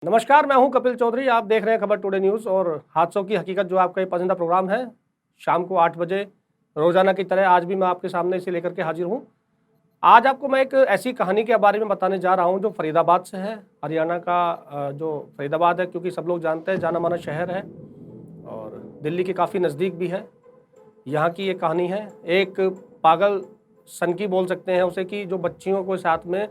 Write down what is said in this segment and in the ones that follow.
नमस्कार, मैं हूं कपिल चौधरी। आप देख रहे हैं खबर टुडे न्यूज़ और हादसों की हकीकत, जो आपका ये पसंदीदा प्रोग्राम है। शाम को 8 बजे रोजाना की तरह आज भी मैं आपके सामने इसे लेकर के हाजिर हूं। आज आपको मैं एक ऐसी कहानी के बारे में बताने जा रहा हूं जो फरीदाबाद से है। हरियाणा का जो फरीदाबाद है, क्योंकि सब लोग जानते हैं, जाना माना शहर है और दिल्ली के काफ़ी नज़दीक भी है। यहाँ की ये कहानी है एक पागल सन की, बोल सकते हैं उसे, कि जो बच्चियों को साथ में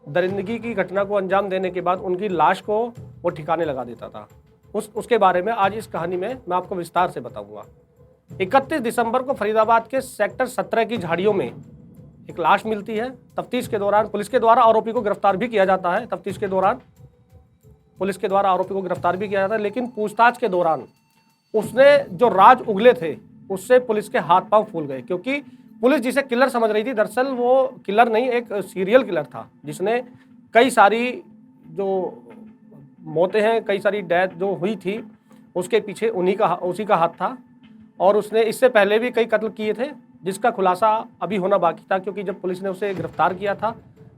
दरिंदगी की घटना को अंजाम देने के बाद उनकी लाश को वो ठिकाने लगा देता था। उसके बारे में आज इस कहानी में मैं आपको विस्तार से बताऊंगा। 31 दिसंबर को फरीदाबाद के सेक्टर 17 की झाड़ियों में एक लाश मिलती है। तफ्तीश के दौरान पुलिस के द्वारा आरोपी को गिरफ्तार भी किया जाता है। तफ्तीश के दौरान पुलिस के द्वारा आरोपी को गिरफ्तार भी किया जाता है, लेकिन पूछताछ के दौरान उसने जो राज उगले थे उससे पुलिस के हाथ पांव फूल गए, क्योंकि पुलिस जिसे किलर समझ रही थी, दरअसल वो किलर नहीं, एक सीरियल किलर था जिसने कई सारी जो मौतें हैं, कई सारी डेथ जो हुई थी, उसके पीछे उसी का हाथ था। और उसने इससे पहले भी कई कत्ल किए थे, जिसका खुलासा अभी होना बाकी था, क्योंकि जब पुलिस ने उसे गिरफ्तार किया था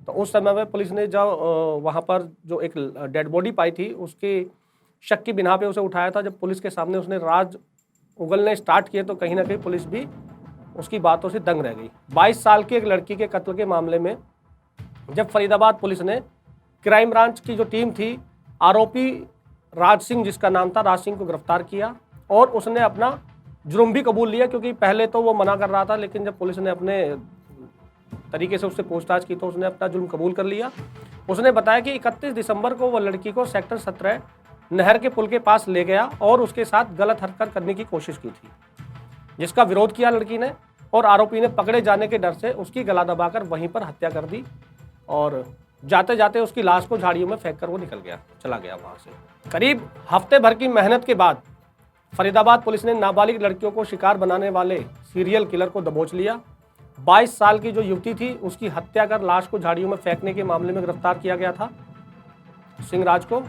तो उस समय में पुलिस ने जब वहाँ पर जो एक डेड बॉडी पाई थी, उसके शक की बिना पे उसे उठाया था। जब पुलिस के सामने उसने राज उगलने स्टार्ट किए तो कहीं ना कहीं पुलिस भी उसकी बातों से दंग रह गई। 22 साल की एक लड़की के कत्ल के मामले में जब फरीदाबाद पुलिस ने क्राइम ब्रांच की जो टीम थी, आरोपी राज सिंह, जिसका नाम था, राज सिंह को गिरफ्तार किया और उसने अपना जुर्म भी कबूल लिया, क्योंकि पहले तो वो मना कर रहा था, लेकिन जब पुलिस ने अपने तरीके से उससे पूछताछ की तो उसने अपना जुर्म कबूल कर लिया। उसने बताया कि 31 दिसंबर को वो लड़की को सेक्टर 17 नहर के पुल के पास ले गया और उसके साथ गलत हरकत करने की कोशिश की थी, जिसका विरोध किया लड़की ने, और आरोपी ने पकड़े जाने के डर से उसकी गला दबाकर वहीं पर हत्या कर दी और जाते जाते उसकी लाश को झाड़ियों में फेंक कर वो चला गया वहां से। करीब हफ्ते भर की मेहनत के बाद फरीदाबाद पुलिस ने नाबालिग लड़कियों को शिकार बनाने वाले सीरियल किलर को दबोच लिया। 22 साल की जो युवती थी, उसकी हत्या कर लाश को झाड़ियों में फेंकने के मामले में गिरफ्तार किया गया था सिंहराज को।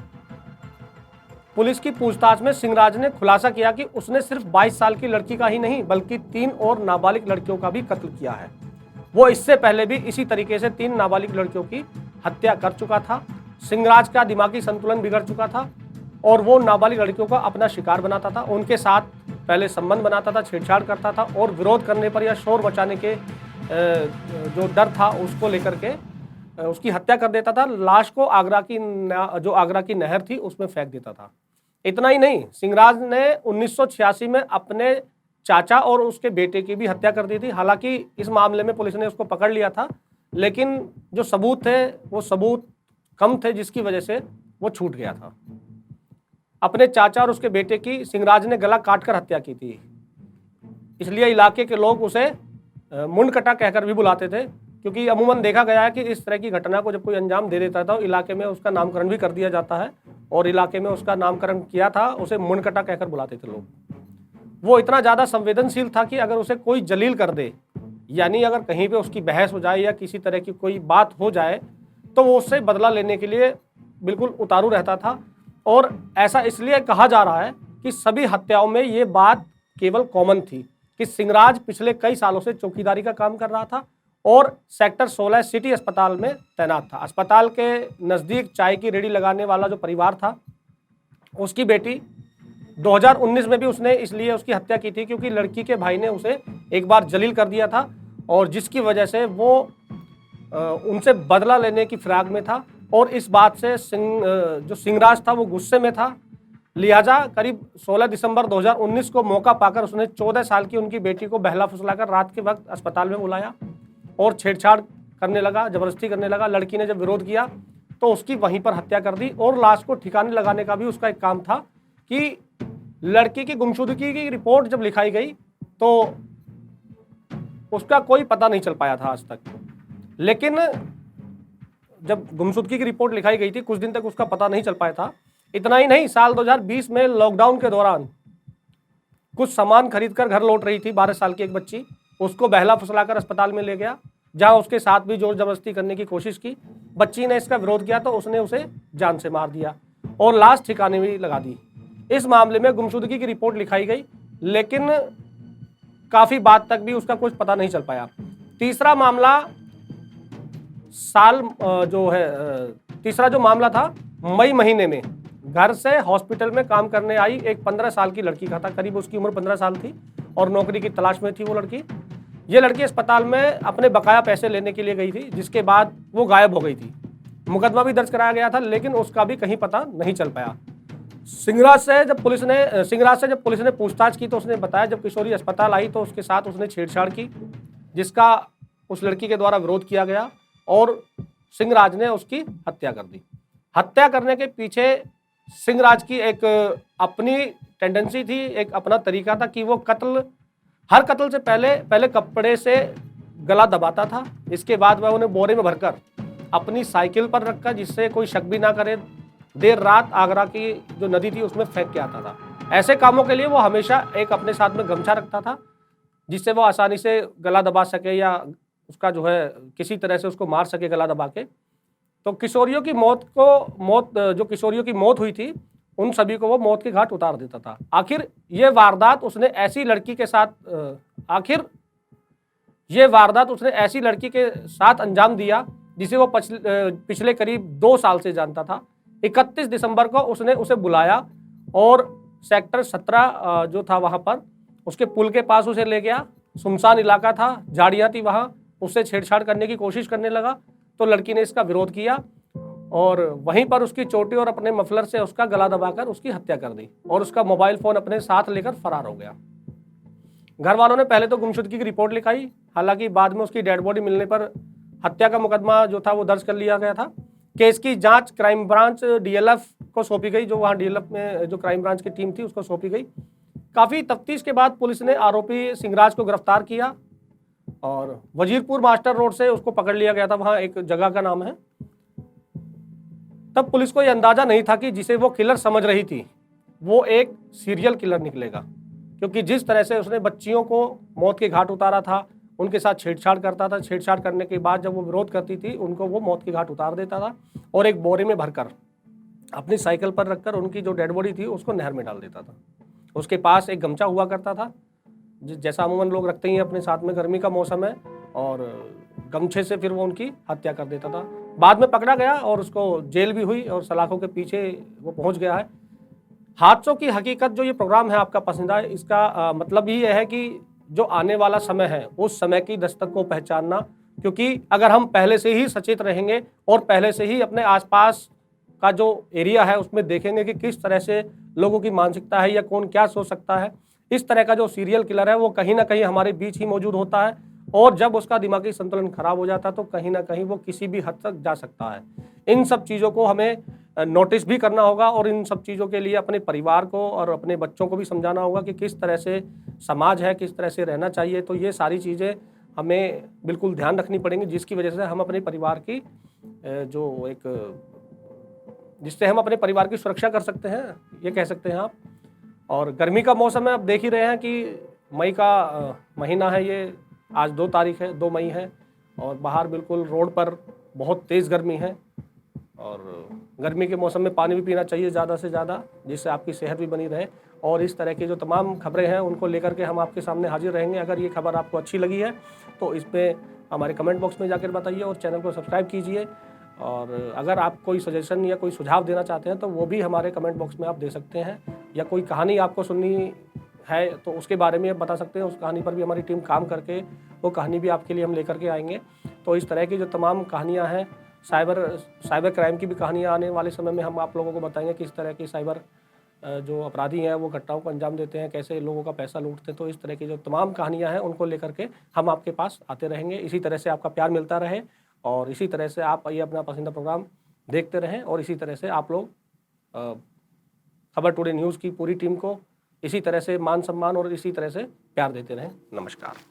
पुलिस की पूछताछ में सिंहराज ने खुलासा किया कि उसने सिर्फ 22 साल की लड़की का ही नहीं, बल्कि 3 और नाबालिग लड़कियों का भी कत्ल किया है। वो इससे पहले भी इसी तरीके से 3 नाबालिग लड़कियों की हत्या कर चुका था। सिंहराज का दिमागी संतुलन बिगड़ चुका था और वो नाबालिग लड़कियों का अपना शिकार बनाता था, उनके साथ पहले संबंध बनाता था, छेड़छाड़ करता था और विरोध करने पर या शोर मचाने के जो डर था उसको लेकर के उसकी हत्या कर देता था। लाश को आगरा की नहर थी उसमें फेंक देता था। इतना ही नहीं, सिंहराज ने 1986 में अपने चाचा और उसके बेटे की भी हत्या कर दी थी। हालांकि इस मामले में पुलिस ने उसको पकड़ लिया था, लेकिन जो सबूत थे वो सबूत कम थे, जिसकी वजह से वो छूट गया था। अपने चाचा और उसके बेटे की सिंहराज ने गला काटकर हत्या की थी, इसलिए इलाके के लोग उसे मुंडकटा कहकर भी बुलाते थे, क्योंकि अमूमन देखा गया है कि इस तरह की घटना को जब कोई अंजाम दे देता था तो इलाके में उसका नामकरण भी कर दिया जाता है, और इलाके में उसका नामकरण किया था, उसे मुंडकटा कहकर बुलाते थे लोग। वो इतना ज़्यादा संवेदनशील था कि अगर उसे कोई जलील कर दे, यानी अगर कहीं पे उसकी बहस हो जाए या किसी तरह की कोई बात हो जाए, तो वो उससे बदला लेने के लिए बिल्कुल उतारू रहता था। और ऐसा इसलिए कहा जा रहा है कि सभी हत्याओं में ये बात केवल कॉमन थी कि सिंहराज पिछले कई सालों से चौकीदारी का काम कर रहा था और सेक्टर 16 सिटी अस्पताल में तैनात था। अस्पताल के नज़दीक चाय की रेडी लगाने वाला जो परिवार था, उसकी बेटी 2019 में भी उसने इसलिए उसकी हत्या की थी क्योंकि लड़की के भाई ने उसे एक बार जलील कर दिया था, और जिसकी वजह से वो उनसे बदला लेने की फिराक में था। और इस बात से जो सिंहराज था वो गुस्से में था। लिहाजा करीब 16 दिसंबर 2019 को मौका पाकर उसने 14 साल की उनकी बेटी को बहला फुसलाकर रात के वक्त अस्पताल में बुलाया और छेड़छाड़ करने लगा, जबरदस्ती करने लगा। लड़की ने जब विरोध किया तो उसकी वहीं पर हत्या कर दी, और लाश को ठिकाने लगाने का भी उसका एक काम था कि लड़की की गुमशुदगी की रिपोर्ट जब लिखाई गई तो उसका कोई पता नहीं चल पाया था आज तक। लेकिन जब गुमशुदगी की रिपोर्ट लिखाई गई थी, कुछ दिन तक उसका पता नहीं चल पाया था। इतना ही नहीं, साल 2020 में लॉकडाउन के दौरान कुछ सामान खरीदकर घर लौट रही थी 12 साल की एक बच्ची, उसको बहला फुसलाकर अस्पताल में ले गया, जहां उसके साथ भी जोर जबरदस्ती करने की कोशिश की। बच्ची ने इसका विरोध किया तो उसने उसे जान से मार दिया और लाश ठिकाने में लगा दी। इस मामले में गुमशुदगी की रिपोर्ट लिखाई गई, लेकिन काफी बाद तक भी उसका कुछ पता नहीं चल पाया। तीसरा मामला तीसरा जो मामला था मई महीने में घर से हॉस्पिटल में काम करने आई एक 15 साल की लड़की का था, करीब उसकी उम्र 15 साल थी और नौकरी की तलाश में थी वो लड़की। ये लड़की अस्पताल में अपने बकाया पैसे लेने के लिए गई थी, जिसके बाद वो गायब हो गई थी। मुकदमा भी दर्ज कराया गया था, लेकिन उसका भी कहीं पता नहीं चल पाया। सिंगराज से जब पुलिस ने पूछताछ की तो उसने बताया जब किशोरी अस्पताल आई तो उसके साथ उसने छेड़छाड़ की, जिसका उस लड़की के द्वारा विरोध किया गया और सिंगराज ने उसकी हत्या कर दी। हत्या करने के पीछे सिंगराज की एक अपनी टेंडेंसी थी, एक अपना तरीका था कि वो हर कत्ल से पहले कपड़े से गला दबाता था। इसके बाद वह उन्हें बोरे में भरकर अपनी साइकिल पर रखकर, जिससे कोई शक भी ना करे, देर रात आगरा की जो नदी थी उसमें फेंक के आता था। ऐसे कामों के लिए वो हमेशा एक अपने साथ में गमछा रखता था, जिससे वो आसानी से गला दबा सके या उसका जो है किसी तरह से उसको मार सके गला दबा के। तो किशोरियों की मौत हुई थी, उन सभी को वो मौत के घाट उतार देता था। आखिर ये वारदात उसने ऐसी लड़की के साथ अंजाम दिया जिसे वो पिछले करीब 2 साल से जानता था। 31 दिसंबर को उसने उसे बुलाया और सेक्टर 17 जो था वहां पर उसके पुल के पास उसे ले गया। सुनसान इलाका था, झाड़ियां थी, वहां उससे छेड़छाड़ करने की कोशिश करने लगा तो लड़की ने इसका विरोध किया और वहीं पर उसकी चोटी और अपने मफलर से उसका गला दबाकर उसकी हत्या कर दी और उसका मोबाइल फोन अपने साथ लेकर फरार हो गया। घर वालों ने पहले तो गुमशुदगी की रिपोर्ट लिखाई, हालांकि बाद में उसकी डेड बॉडी मिलने पर हत्या का मुकदमा जो था वो दर्ज कर लिया गया था। केस की जांच क्राइम ब्रांच DLF को सौंपी गई, जो वहाँ DLF में जो क्राइम ब्रांच की टीम थी उसको सौंपी गई। काफ़ी तफ्तीश के बाद पुलिस ने आरोपी सिंगराज को गिरफ्तार किया और वजीरपुर मास्टर रोड से उसको पकड़ लिया गया था, वहाँ एक जगह का नाम है। तब पुलिस को यह अंदाजा नहीं था कि जिसे वो किलर समझ रही थी वो एक सीरियल किलर निकलेगा, क्योंकि जिस तरह से उसने बच्चियों को मौत के घाट उतारा था, उनके साथ छेड़छाड़ करता था, छेड़छाड़ करने के बाद जब वो विरोध करती थी उनको वो मौत के घाट उतार देता था और एक बोरे में भरकर अपनी साइकिल पर रखकर उनकी जो डेड बॉडी थी उसको नहर में डाल देता था। उसके पास एक गमछा हुआ करता था, जैसा अमूमन लोग रखते ही हैं अपने साथ में, गर्मी का मौसम है, और गमछे से फिर वो उनकी हत्या कर देता था। बाद में पकड़ा गया और उसको जेल भी हुई और सलाखों के पीछे वो पहुंच गया है। हादसों की हकीकत जो ये प्रोग्राम है आपका पसंदीदा, इसका मतलब ही यह है कि जो आने वाला समय है उस समय की दस्तक को पहचानना, क्योंकि अगर हम पहले से ही सचेत रहेंगे और पहले से ही अपने आसपास का जो एरिया है उसमें देखेंगे कि किस तरह से लोगों की मानसिकता है या कौन क्या सोच सकता है, इस तरह का जो सीरियल किलर है वो कहीं ना कहीं हमारे बीच ही मौजूद होता है और जब उसका दिमागी संतुलन खराब हो जाता है तो कहीं ना कहीं वो किसी भी हद तक जा सकता है। इन सब चीज़ों को हमें नोटिस भी करना होगा और इन सब चीज़ों के लिए अपने परिवार को और अपने बच्चों को भी समझाना होगा कि किस तरह से समाज है, किस तरह से रहना चाहिए। तो ये सारी चीज़ें हमें बिल्कुल ध्यान रखनी पड़ेंगी, जिसकी वजह से हम अपने परिवार की जिससे हम अपने परिवार की सुरक्षा कर सकते हैं, ये कह सकते हैं आप। और गर्मी का मौसम है, आप देख ही रहे हैं कि मई का महीना है, ये आज 2 तारीख है, 2 मई है और बाहर बिल्कुल रोड पर बहुत तेज़ गर्मी है। और गर्मी के मौसम में पानी भी पीना चाहिए ज़्यादा से ज़्यादा, जिससे आपकी सेहत भी बनी रहे। और इस तरह की जो तमाम खबरें हैं उनको लेकर के हम आपके सामने हाजिर रहेंगे। अगर ये खबर आपको अच्छी लगी है तो इस पर हमारे कमेंट बॉक्स में जाकर बताइए और चैनल को सब्सक्राइब कीजिए। और अगर आप कोई सजेशन या कोई सुझाव देना चाहते हैं तो वो भी हमारे कमेंट बॉक्स में आप दे सकते हैं, या कोई कहानी आपको सुननी है तो उसके बारे में आप बता सकते हैं। उस कहानी पर भी हमारी टीम काम करके वो कहानी भी आपके लिए हम लेकर के आएंगे। तो इस तरह की जो तमाम कहानियाँ हैं, साइबर क्राइम की भी कहानियाँ आने वाले समय में हम आप लोगों को बताएंगे, किस तरह की साइबर जो अपराधी हैं वो घटनाओं को अंजाम देते हैं, कैसे लोगों का पैसा लूटते हैं। तो इस तरह की जो तमाम कहानियाँ हैं उनको लेकर के हम आपके पास आते रहेंगे। इसी तरह से आपका प्यार मिलता रहे और इसी तरह से आप ये अपना पसंदीदा प्रोग्राम देखते रहें और इसी तरह से आप लोग खबर टुडे न्यूज़ की पूरी टीम को इसी तरह से मान सम्मान और इसी तरह से प्यार देते रहें। नमस्कार।